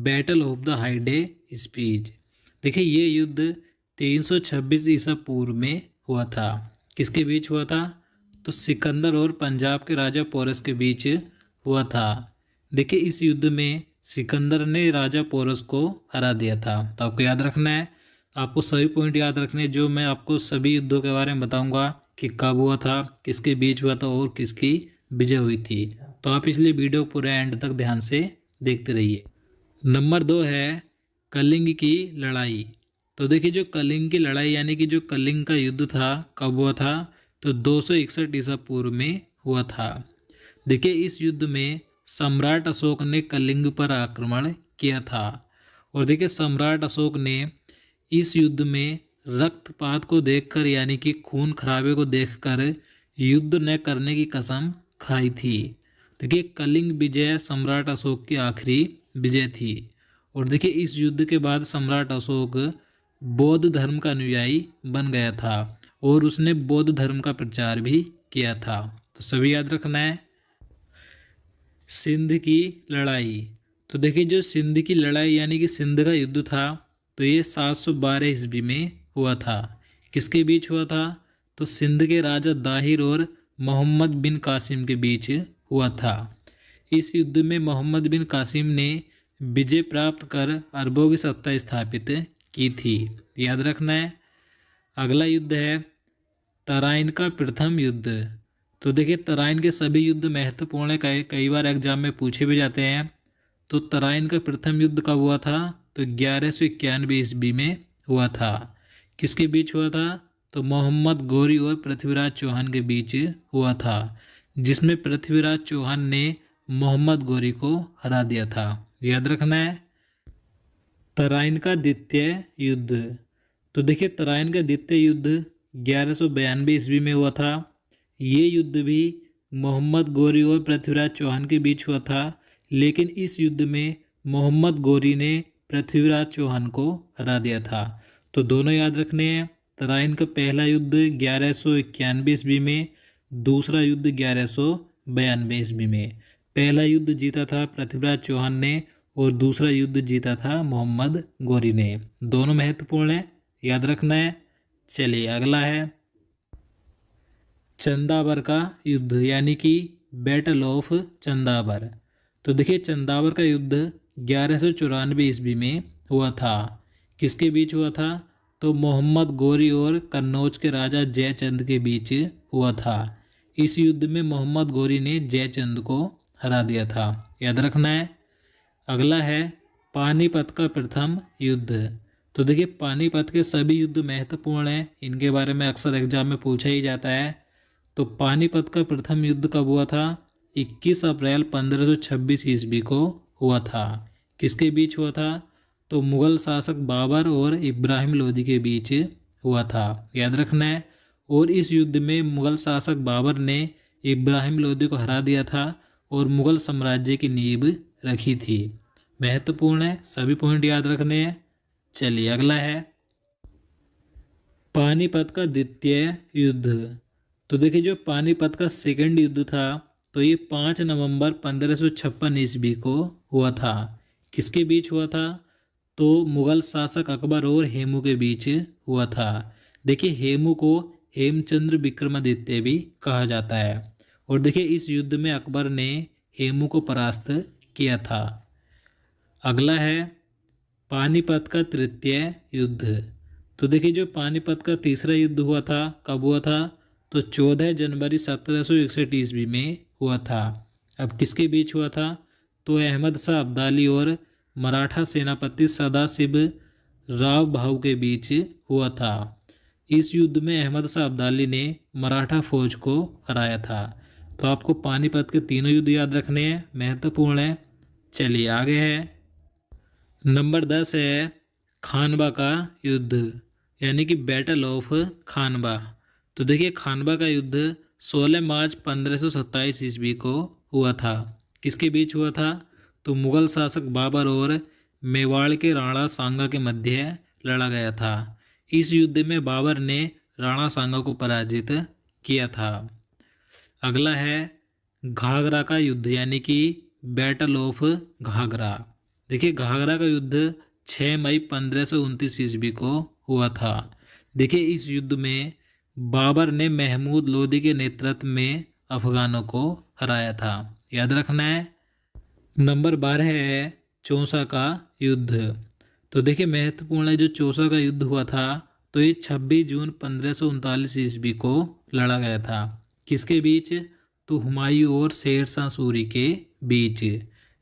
Battle of the हाइडे speech. देखिए ये युद्ध 326 ईसा पूर्व में हुआ था। किसके बीच हुआ था? तो सिकंदर और पंजाब के राजा पोरस के बीच हुआ था। देखिए इस युद्ध में सिकंदर ने राजा पोरस को हरा दिया था। तो आपको याद रखना है, आपको सभी पॉइंट याद रखने हैं जो मैं आपको सभी युद्धों के बारे में बताऊंगा कि कब हुआ था, किसके बीच हुआ था और किसकी विजय हुई थी। तो आप इसलिए वीडियो पूरे एंड तक ध्यान से देखते रहिए। नंबर 2 है कलिंग की लड़ाई। तो देखिए जो कलिंग की लड़ाई यानी कि जो कलिंग का युद्ध था कब हुआ था? तो 261 ईसा पूर्व में हुआ था। देखिए इस युद्ध में सम्राट अशोक ने कलिंग पर आक्रमण किया था। और देखिए सम्राट अशोक ने इस युद्ध में रक्तपात को देखकर यानी कि खून खराबे को देखकर युद्ध न करने की कसम खाई थी। देखिए कलिंग विजय सम्राट अशोक की आखिरी विजय थी। और देखिए इस युद्ध के बाद सम्राट अशोक बौद्ध धर्म का अनुयायी बन गया था और उसने बौद्ध धर्म का प्रचार भी किया था। तो सभी याद रखना है। सिंध की लड़ाई। तो देखिए जो सिंध की लड़ाई यानी कि सिंध का युद्ध था तो ये 712 ईस्वी में हुआ था। किसके बीच हुआ था? तो सिंध के राजा दाहिर और मोहम्मद बिन कासिम के बीच हुआ था। इस युद्ध में मोहम्मद बिन कासिम ने विजय प्राप्त कर अरबों की सत्ता स्थापित की थी। याद रखना है। अगला युद्ध है तराइन का प्रथम युद्ध। तो देखिए तराइन के सभी युद्ध महत्वपूर्ण है, कई बार एग्जाम में पूछे भी जाते हैं। तो तराइन का प्रथम युद्ध कब हुआ था? तो 1191 ईस्वी में हुआ था। किसके बीच हुआ था? तो मोहम्मद गौरी और पृथ्वीराज चौहान के बीच हुआ था, जिसमें पृथ्वीराज चौहान ने मोहम्मद गौरी को हरा दिया था। याद रखना है। तराइन का द्वितीय युद्ध। तो देखिए तराइन का द्वितीय युद्ध 1192 ईस्वी में हुआ था। ये युद्ध भी मोहम्मद गौरी और पृथ्वीराज चौहान के बीच हुआ था, लेकिन इस युद्ध में मोहम्मद गौरी ने पृथ्वीराज चौहान को हरा दिया था। तो दोनों याद रखने हैं। तराइन का पहला युद्ध 1191 ईस्वी में, दूसरा युद्ध 1192 ईस्वी में। पहला युद्ध जीता था पृथ्वीराज चौहान ने और दूसरा युद्ध जीता था मोहम्मद गौरी ने। दोनों महत्वपूर्ण है, याद रखना है। चलिए अगला है चंदावर का युद्ध यानी कि बैटल ऑफ चंदावर। तो देखिए चंदावर का युद्ध 1194 ईस्वी में हुआ था। किसके बीच हुआ था? तो मोहम्मद गौरी और कन्नौज के राजा जयचंद के बीच हुआ था। इस युद्ध में मोहम्मद गौरी ने जयचंद को हरा दिया था। याद रखना है। अगला है पानीपत का प्रथम युद्ध। तो देखिए पानीपत के सभी युद्ध महत्वपूर्ण हैं, इनके बारे में अक्सर एग्जाम में पूछा ही जाता है। तो पानीपत का प्रथम युद्ध कब हुआ था? 21 अप्रैल 1526 ईस्वी को हुआ था। किसके बीच हुआ था? तो मुग़ल शासक बाबर और इब्राहिम लोदी के बीच हुआ था। याद रखना है। और इस युद्ध में मुग़ल शासक बाबर ने इब्राहिम लोदी को हरा दिया था और मुग़ल साम्राज्य की नींव रखी थी। महत्वपूर्ण है, सभी पॉइंट याद रखने हैं। चलिए अगला है पानीपत का द्वितीय युद्ध। तो देखिए जो पानीपत का सेकंड युद्ध था तो ये 5 नवंबर 1556 ईस्वी को हुआ था। किसके बीच हुआ था? तो मुग़ल शासक अकबर और हेमू के बीच हुआ था। देखिए हेमू को हेमचंद्र विक्रमादित्य भी कहा जाता है। और देखिए इस युद्ध में अकबर ने हेमू को परास्त किया था। अगला है पानीपत का तृतीय युद्ध। तो देखिए जो पानीपत का तीसरा युद्ध हुआ था कब हुआ था? तो 14 जनवरी 1761 ईस्वी में हुआ था। अब किसके बीच हुआ था? तो अहमद शाह अब्दाली और मराठा सेनापति सदाशिव राव भाऊ के बीच हुआ था। इस युद्ध में अहमद शाह अब्दाली ने मराठा फौज को हराया था। तो आपको पानीपत के तीनों युद्ध याद रखने हैं, महत्वपूर्ण है। चलिए आगे है नंबर 10 है खानवा का युद्ध यानी कि बैटल ऑफ खानवा। तो देखिए खानवा का युद्ध 16 मार्च 1527 ईस्वी को हुआ था। किसके बीच हुआ था? तो मुग़ल शासक बाबर और मेवाड़ के राणा सांगा के मध्य लड़ा गया था। इस युद्ध में बाबर ने राणा सांगा को पराजित किया था। अगला है घाघरा का युद्ध यानी कि बैटल ऑफ घाघरा। देखिए घाघरा का युद्ध 6 मई 1529 ईस्वी को हुआ था। देखिए इस युद्ध में बाबर ने महमूद लोदी के नेतृत्व में अफगानों को हराया था। याद रखना है। नंबर 12 है चौसा का युद्ध। तो देखिए महत्वपूर्ण है, जो चौसा का युद्ध हुआ था तो ये 26 जून 1539 ईस्वी को लड़ा गया था। किसके बीच? तो हुमायूं और शेर शाह सूरी के बीच।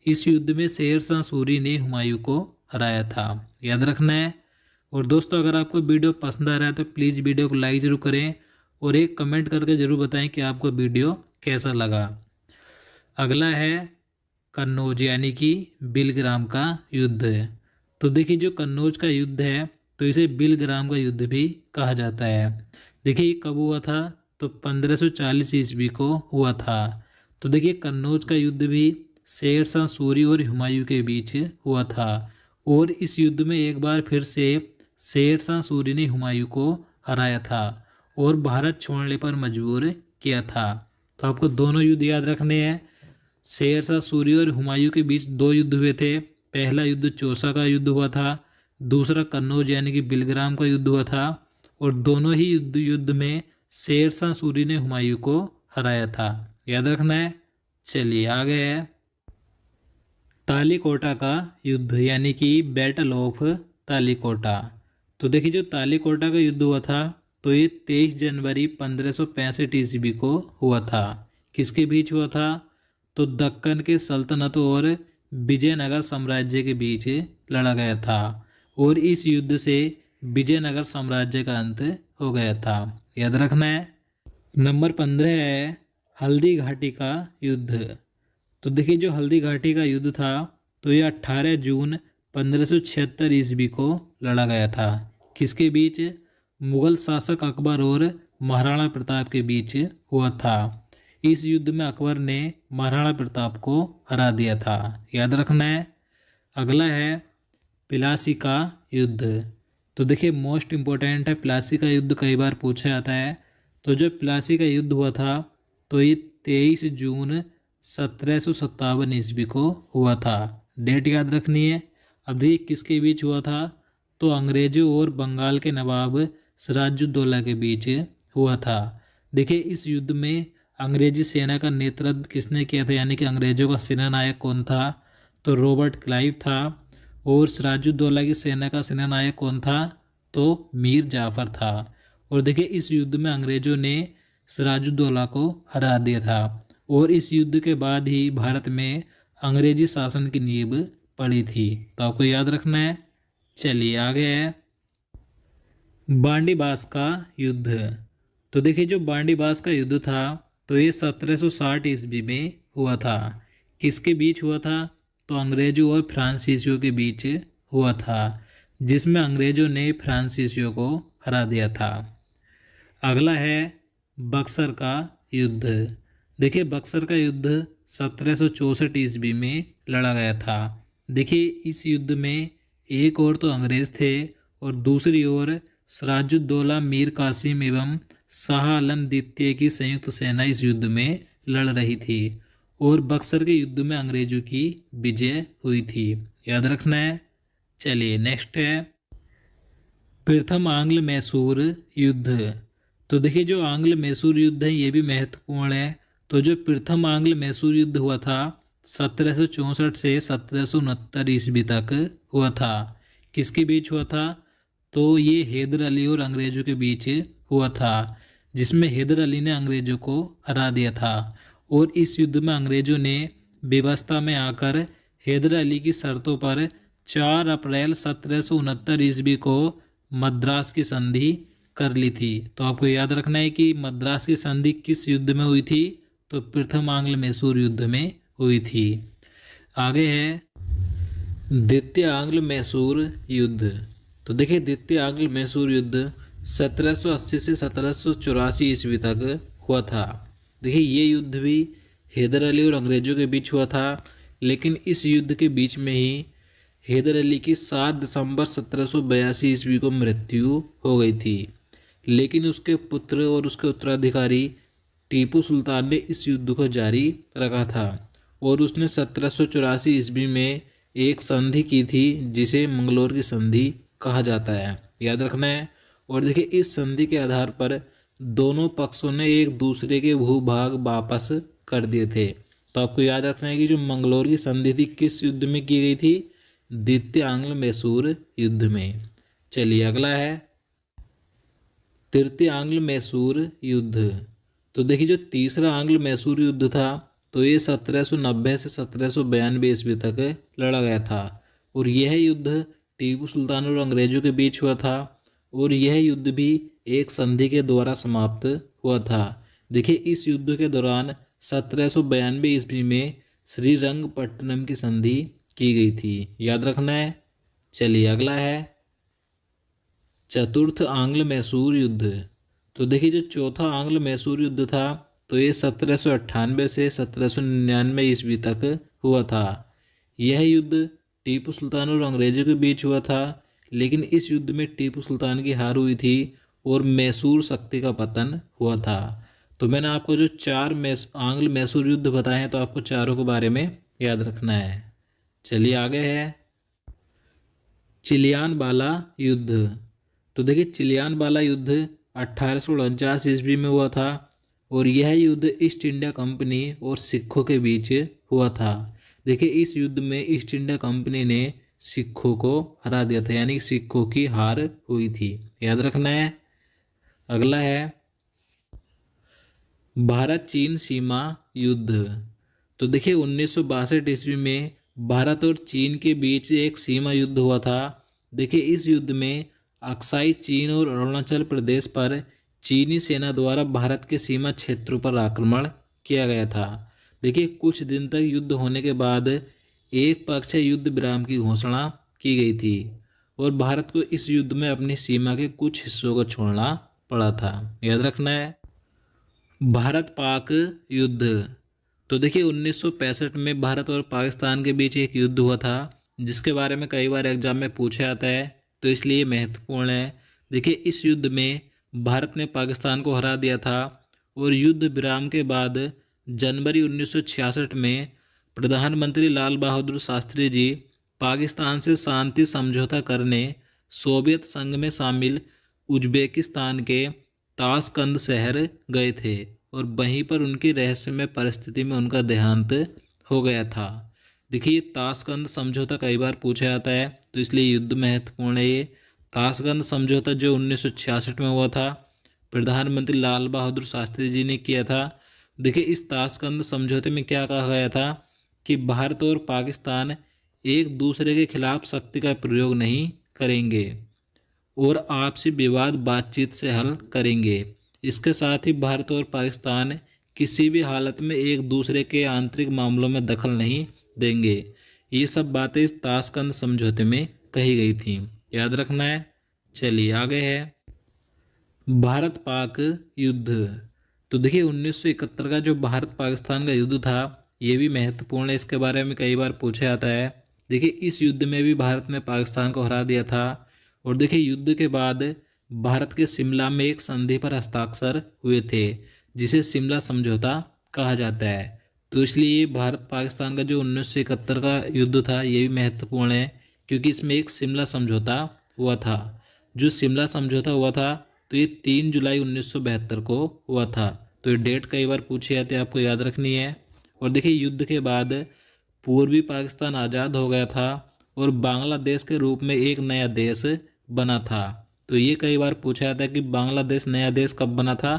इस युद्ध में शेर शाह सूरी ने हुमायूं को हराया था। याद रखना है। और दोस्तों अगर आपको वीडियो पसंद आ रहा है तो प्लीज़ वीडियो को लाइक ज़रूर करें और एक कमेंट करके ज़रूर बताएं कि आपको वीडियो कैसा लगा। अगला है कन्नौज यानी कि बिलग्राम का युद्ध। तो देखिए जो कन्नौज का युद्ध है तो इसे बिलग्राम का युद्ध भी कहा जाता है। देखिए ये कब हुआ था? तो 1540 ईस्वी को हुआ था। तो देखिए कन्नौज का युद्ध भी शेर शाह सूरी और हुमायूं के बीच हुआ था और इस युद्ध में एक बार फिर से शेर शाह सूरी ने हुमायूं को हराया था और भारत छोड़ने पर मजबूर किया था। तो आपको दोनों युद्ध याद रखने हैं। शेर शाह सूरी और हुमायूं के बीच दो युद्ध हुए थे। पहला युद्ध चौसा का युद्ध हुआ था, दूसरा कन्नौज यानी कि बिलग्राम का युद्ध हुआ था और दोनों ही युद्ध में शेर शाह सूरी ने हुमायूं को हराया था। याद रखना है। चलिए आगे है तालीकोटा का युद्ध यानी कि बैटल ऑफ तालीकोटा। तो देखिए जो तालीकोटा का युद्ध हुआ था तो ये 23 जनवरी 1565 ईस्वी को हुआ था। किसके बीच हुआ था? तो दक्कन के सल्तनत और विजयनगर साम्राज्य के बीच लड़ा गया था और इस युद्ध से विजयनगर साम्राज्य का अंत हो गया था। याद रखना है। नंबर 15 है हल्दी घाटी का युद्ध। तो देखिए जो हल्दी घाटी का युद्ध था तो ये 18 जून 1576 ईस्वी को लड़ा गया था। किसके बीच? मुगल शासक अकबर और महाराणा प्रताप के बीच हुआ था। इस युद्ध में अकबर ने महाराणा प्रताप को हरा दिया था। याद रखना है। अगला है प्लासी का युद्ध। तो देखिए मोस्ट इम्पोर्टेंट है, प्लासी का युद्ध कई बार पूछा जाता है। तो जो प्लासी का युद्ध हुआ था तो ये 23 जून 1757 ईस्वी को हुआ था। डेट याद रखनी है। अब देखिए किसके बीच हुआ था? तो अंग्रेजों और बंगाल के नवाब सिराजुद्दौला के बीच हुआ था। देखिए इस युद्ध में अंग्रेजी सेना का नेतृत्व किसने किया था, यानी कि अंग्रेजों का सेनानायक कौन था? तो रॉबर्ट क्लाइव था। और सिराजुद्दौला की सेना का सेनानायक कौन था? तो मीर जाफर था। और देखिए इस युद्ध में अंग्रेजों ने सिराजुद्दौला को हरा दिया था और इस युद्ध के बाद ही भारत में अंग्रेजी शासन की नींव पड़ी थी। तो आपको याद रखना है। चलिए आगे है बांडीबास का युद्ध। तो देखिए जो बांडीबास का युद्ध था तो ये 1760 ईस्वी में हुआ था। किसके बीच हुआ था? तो अंग्रेजों और फ्रांसीसियों के बीच हुआ था, जिसमें अंग्रेजों ने फ्रांसीसियों को हरा दिया था। अगला है बक्सर का युद्ध। देखिए बक्सर का युद्ध 1764 ईस्वी में लड़ा गया था। देखिए इस युद्ध में एक ओर तो अंग्रेज थे और दूसरी ओर सिराजुद्दौला, मीर कासिम एवं शाह आलम द्वितीय की संयुक्त सेना इस युद्ध में लड़ रही थी और बक्सर के युद्ध में अंग्रेजों की विजय हुई थी। याद रखना है। चलिए नेक्स्ट है प्रथम आंग्ल मैसूर युद्ध। तो देखिए जो आंग्ल मैसूर युद्ध है ये भी महत्वपूर्ण है। तो जो प्रथम आंग्ल मैसूर युद्ध हुआ था 1764 से 1769 ईस्वी तक हुआ था। किसके बीच हुआ था? तो ये हैदर अली और अंग्रेजों के बीच हुआ था, जिसमें हैदर अली ने अंग्रेजों को हरा दिया था और इस युद्ध में अंग्रेजों ने व्यवस्था में आकर हैदर अली की शर्तों पर 4 अप्रैल 1769 ईस्वी को मद्रास की संधि कर ली थी। तो आपको याद रखना है कि मद्रास की संधि किस युद्ध में हुई थी? तो प्रथम आंग्ल मैसूर युद्ध में हुई थी। आगे है द्वितीय आंग्ल मैसूर युद्ध। तो देखिए द्वितीय आंग्ल मैसूर युद्ध 1780 से 1784 ईस्वी तक हुआ था। देखिए ये युद्ध भी हैदर अली और अंग्रेजों के बीच हुआ था, लेकिन इस युद्ध के बीच में ही हैदर अली की 7 दिसंबर 1782 ईस्वी को मृत्यु हो गई थी। लेकिन उसके पुत्र और उसके उत्तराधिकारी टीपू सुल्तान ने इस युद्ध को जारी रखा था और उसने 1784 ईस्वी में एक संधि की थी जिसे मंगलोर की संधि कहा जाता है, याद रखना है। और देखिए इस संधि के आधार पर दोनों पक्षों ने एक दूसरे के भूभाग वापस कर दिए थे। तो आपको याद रखना है कि जो मंगलोर की संधि थी किस युद्ध में की गई थी, द्वितीय आंग्ल मैसूर युद्ध में। चलिए अगला है तृतीय आंग्ल मैसूर युद्ध। तो देखिए जो तीसरा आंग्ल मैसूर युद्ध था तो ये 1790 से 1792 ईस्वी तक लड़ा गया था। और यह युद्ध टीपू सुल्तान और अंग्रेजों के बीच हुआ था। और यह युद्ध भी एक संधि के द्वारा समाप्त हुआ था। देखिए इस युद्ध के दौरान 1792 ईस्वी में श्रीरंगपट्टनम की संधि की गई थी, याद रखना है। चलिए अगला है चतुर्थ आंग्ल मैसूर युद्ध। तो देखिए जो चौथा आंग्ल मैसूर युद्ध था तो ये 1798 से 1799 ईस्वी तक हुआ था। यह युद्ध टीपू सुल्तान और अंग्रेजों के बीच हुआ था, लेकिन इस युद्ध में टीपू सुल्तान की हार हुई थी और मैसूर शक्ति का पतन हुआ था। तो मैंने आपको जो चार आंग्ल मैसूर युद्ध बताए हैं तो आपको चारों के बारे में याद रखना है। चलिए आगे है चिलियानवाला युद्ध। तो देखिए चिलियानवाला युद्ध 1849 ईस्वी में हुआ था और यह युद्ध ईस्ट इंडिया कंपनी और सिखों के बीच हुआ था। देखिए इस युद्ध में ईस्ट इंडिया कंपनी ने सिखों को हरा दिया था, यानी सिखों की हार हुई थी, याद रखना है। अगला है भारत चीन सीमा युद्ध। तो देखिए 1962 ईस्वी में भारत और चीन के बीच एक सीमा युद्ध हुआ था। देखिए इस युद्ध में अक्साई चीन और अरुणाचल प्रदेश पर चीनी सेना द्वारा भारत के सीमा क्षेत्रों पर आक्रमण किया गया था। देखिए कुछ दिन तक युद्ध होने के बाद एक पक्षीय युद्ध विराम की घोषणा की गई थी और भारत को इस युद्ध में अपनी सीमा के कुछ हिस्सों को छोड़ना पड़ा था, याद रखना है। भारत पाक युद्ध। तो देखिए 1965 में भारत और पाकिस्तान के बीच एक युद्ध हुआ था जिसके बारे में कई बार एग्जाम में पूछा जाता है, तो इसलिए महत्वपूर्ण है। देखिए इस युद्ध में भारत ने पाकिस्तान को हरा दिया था और युद्ध विराम के बाद जनवरी 1966 में प्रधानमंत्री लाल बहादुर शास्त्री जी पाकिस्तान से शांति समझौता करने सोवियत संघ में शामिल उज्बेकिस्तान के ताशकंद शहर गए थे और वहीं पर उनकी रहस्यमय परिस्थिति में उनका देहांत हो गया था। देखिए ताशकंद समझौता कई बार पूछा जाता है तो इसलिए युद्ध महत्वपूर्ण है। ये ताशकंद समझौता जो 1966 में हुआ था प्रधानमंत्री लाल बहादुर शास्त्री जी ने किया था। देखिए इस ताशकंद समझौते में क्या कहा गया था कि भारत और पाकिस्तान एक दूसरे के खिलाफ शक्ति का प्रयोग नहीं करेंगे और आपसी विवाद बातचीत से हल करेंगे। इसके साथ ही भारत और पाकिस्तान किसी भी हालत में एक दूसरे के आंतरिक मामलों में दखल नहीं देंगे। ये सब बातें इस ताशकंद समझौते में कही गई थी, याद रखना है। चलिए आगे है भारत पाक युद्ध। तो देखिए 1971 का जो भारत पाकिस्तान का युद्ध था ये भी महत्वपूर्ण है, इसके बारे में कई बार पूछा जाता है। देखिए इस युद्ध में भी भारत ने पाकिस्तान को हरा दिया था और देखिए युद्ध के बाद भारत के शिमला में एक संधि पर हस्ताक्षर हुए थे जिसे शिमला समझौता कहा जाता है। तो इसलिए भारत पाकिस्तान का जो 1971 का युद्ध था ये भी महत्वपूर्ण है क्योंकि इसमें एक शिमला समझौता हुआ था। जो शिमला समझौता हुआ था तो ये 3 जुलाई 1972 को हुआ था। तो ये डेट कई बार पूछी जाती है, आपको याद रखनी है। और देखिए युद्ध के बाद पूर्वी पाकिस्तान आज़ाद हो गया था और बांग्लादेश के रूप में एक नया देश बना था। तो ये कई बार पूछा जाता है कि बांग्लादेश नया देश कब बना था।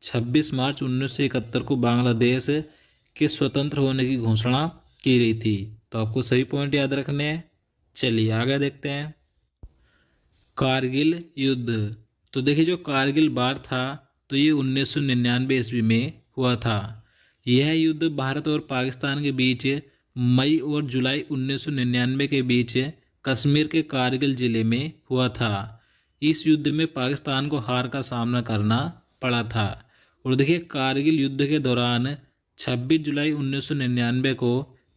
26 मार्च 1971 को बांग्लादेश के स्वतंत्र होने की घोषणा की गई थी। तो आपको सही पॉइंट याद रखने हैं। चलिए आगे देखते हैं कारगिल युद्ध। तो देखिए जो कारगिल वार था तो ये 1999 ईस्वी में हुआ था। यह युद्ध भारत और पाकिस्तान के बीच मई और जुलाई 1999 के बीच कश्मीर के कारगिल ज़िले में हुआ था। इस युद्ध में पाकिस्तान को हार का सामना करना पड़ा था। और देखिए कारगिल युद्ध के दौरान 26 जुलाई 1999 को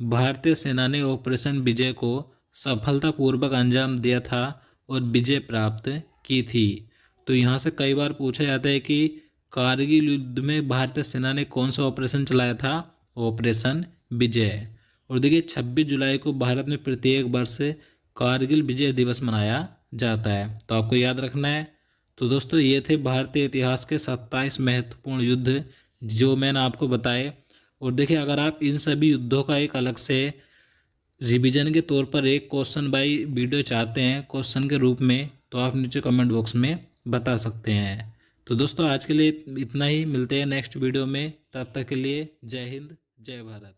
भारतीय सेना ने ऑपरेशन विजय को सफलतापूर्वक अंजाम दिया था और विजय प्राप्त की थी। तो यहाँ से कई बार पूछा जाता है कि कारगिल युद्ध में भारतीय सेना ने कौन सा ऑपरेशन चलाया था, ऑपरेशन विजय। और देखिए 26 जुलाई को भारत में प्रत्येक वर्ष कारगिल विजय दिवस मनाया जाता है, तो आपको याद रखना है। तो दोस्तों ये थे भारतीय इतिहास के 27 महत्वपूर्ण युद्ध जो मैंने आपको बताए। और देखिए अगर आप इन सभी युद्धों का एक अलग से रिवीजन के तौर पर एक क्वेश्चन बाई वीडियो चाहते हैं क्वेश्चन के रूप में, तो आप नीचे कमेंट बॉक्स में बता सकते हैं। तो दोस्तों आज के लिए इतना ही, मिलते हैं नेक्स्ट वीडियो में, तब तक के लिए जय हिंद जय भारत।